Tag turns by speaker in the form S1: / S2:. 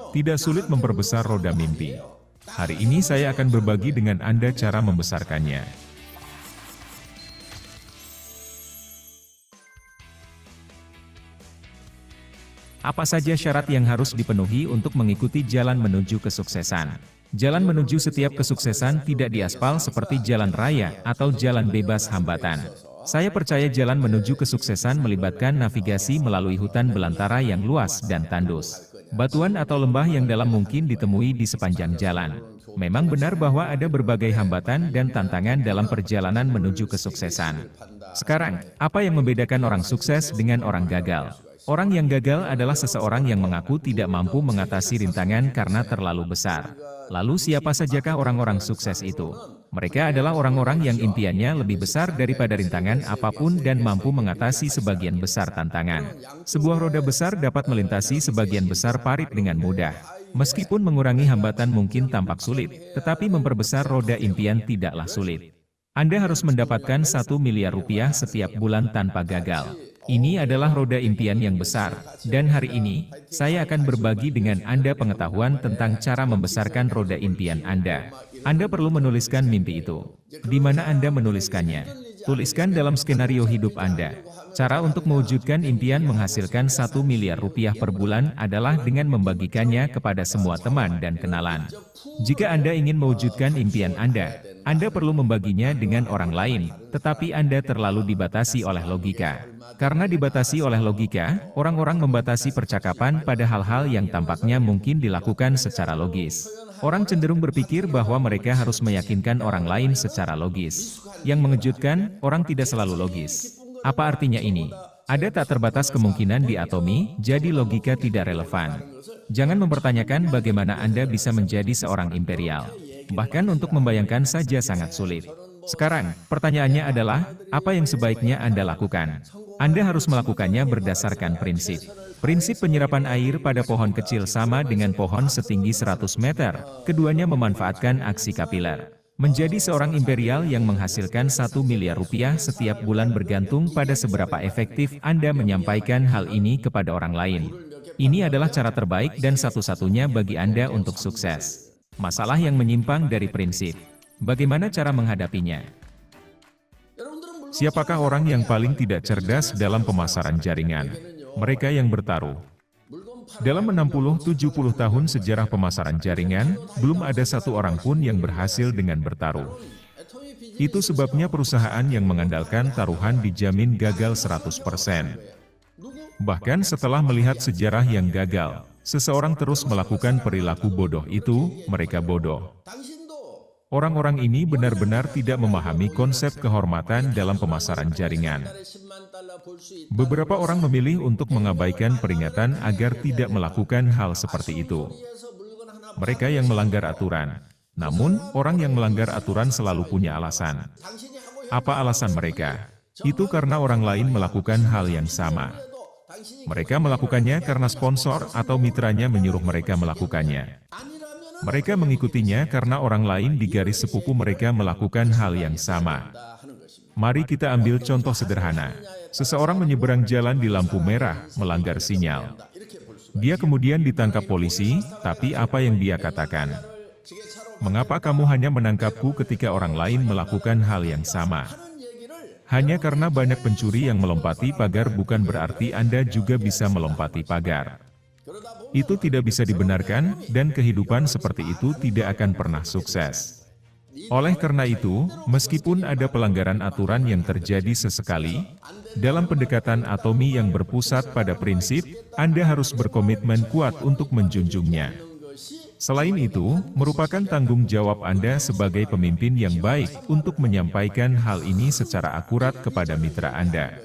S1: Tidak sulit memperbesar roda mimpi. Hari ini saya akan berbagi dengan Anda cara membesarkannya. Apa saja syarat yang harus dipenuhi untuk mengikuti jalan menuju kesuksesan? Jalan menuju setiap kesuksesan tidak diaspal seperti jalan raya atau jalan bebas hambatan. Saya percaya jalan menuju kesuksesan melibatkan navigasi melalui hutan belantara yang luas dan tandus. Batuan atau lembah yang dalam mungkin ditemui di sepanjang jalan. Memang benar bahwa ada berbagai hambatan dan tantangan dalam perjalanan menuju kesuksesan. Sekarang, apa yang membedakan orang sukses dengan orang gagal? Orang yang gagal adalah seseorang yang mengaku tidak mampu mengatasi rintangan karena terlalu besar. Lalu siapa sajakah orang-orang sukses itu? Mereka adalah orang-orang yang impiannya lebih besar daripada rintangan apapun dan mampu mengatasi sebagian besar tantangan. Sebuah roda besar dapat melintasi sebagian besar parit dengan mudah. Meskipun mengurangi hambatan mungkin tampak sulit, tetapi memperbesar roda impian tidaklah sulit. Anda harus mendapatkan 1 miliar rupiah setiap bulan tanpa gagal. Ini adalah roda impian yang besar, dan hari ini, saya akan berbagi dengan Anda pengetahuan tentang cara membesarkan roda impian Anda. Anda perlu menuliskan mimpi itu. Di mana Anda menuliskannya? Tuliskan dalam skenario hidup Anda. Cara untuk mewujudkan impian menghasilkan 1 miliar rupiah per bulan adalah dengan membagikannya kepada semua teman dan kenalan. Jika Anda ingin mewujudkan impian Anda perlu membaginya dengan orang lain, tetapi Anda terlalu dibatasi oleh logika. Karena dibatasi oleh logika, orang-orang membatasi percakapan pada hal-hal yang tampaknya mungkin dilakukan secara logis. Orang cenderung berpikir bahwa mereka harus meyakinkan orang lain secara logis. Yang mengejutkan, orang tidak selalu logis. Apa artinya ini? Ada tak terbatas kemungkinan diatomi, jadi logika tidak relevan. Jangan mempertanyakan bagaimana Anda bisa menjadi seorang imperial. Bahkan untuk membayangkan saja sangat sulit. Sekarang, pertanyaannya adalah, apa yang sebaiknya Anda lakukan? Anda harus melakukannya berdasarkan prinsip. Prinsip penyerapan air pada pohon kecil sama dengan pohon setinggi 100 meter. Keduanya memanfaatkan aksi kapiler. Menjadi seorang imperial yang menghasilkan 1 miliar rupiah setiap bulan bergantung pada seberapa efektif Anda menyampaikan hal ini kepada orang lain. Ini adalah cara terbaik dan satu-satunya bagi Anda untuk sukses. Masalah yang menyimpang dari prinsip. Bagaimana cara menghadapinya? Siapakah orang yang paling tidak cerdas dalam pemasaran jaringan? Mereka yang bertaruh. Dalam 60-70 tahun sejarah pemasaran jaringan, belum ada satu orang pun yang berhasil dengan bertaruh. Itu sebabnya perusahaan yang mengandalkan taruhan dijamin gagal 100%. Bahkan setelah melihat sejarah yang gagal, seseorang terus melakukan perilaku bodoh itu, mereka bodoh. Orang-orang ini benar-benar tidak memahami konsep kehormatan dalam pemasaran jaringan. Beberapa orang memilih untuk mengabaikan peringatan agar tidak melakukan hal seperti itu. Mereka yang melanggar aturan. Namun, orang yang melanggar aturan selalu punya alasan. Apa alasan mereka? Itu karena orang lain melakukan hal yang sama. Mereka melakukannya karena sponsor atau mitranya menyuruh mereka melakukannya. Mereka mengikutinya karena orang lain di garis sepupu mereka melakukan hal yang sama. Mari kita ambil contoh sederhana. Seseorang menyeberang jalan di lampu merah, melanggar sinyal. Dia kemudian ditangkap polisi, tapi apa yang dia katakan? Mengapa kamu hanya menangkapku ketika orang lain melakukan hal yang sama? Hanya karena banyak pencuri yang melompati pagar bukan berarti Anda juga bisa melompati pagar. Itu tidak bisa dibenarkan, dan kehidupan seperti itu tidak akan pernah sukses. Oleh karena itu, meskipun ada pelanggaran aturan yang terjadi sesekali, dalam pendekatan atomi yang berpusat pada prinsip, Anda harus berkomitmen kuat untuk menjunjungnya. Selain itu, merupakan tanggung jawab Anda sebagai pemimpin yang baik untuk menyampaikan hal ini secara akurat kepada mitra Anda.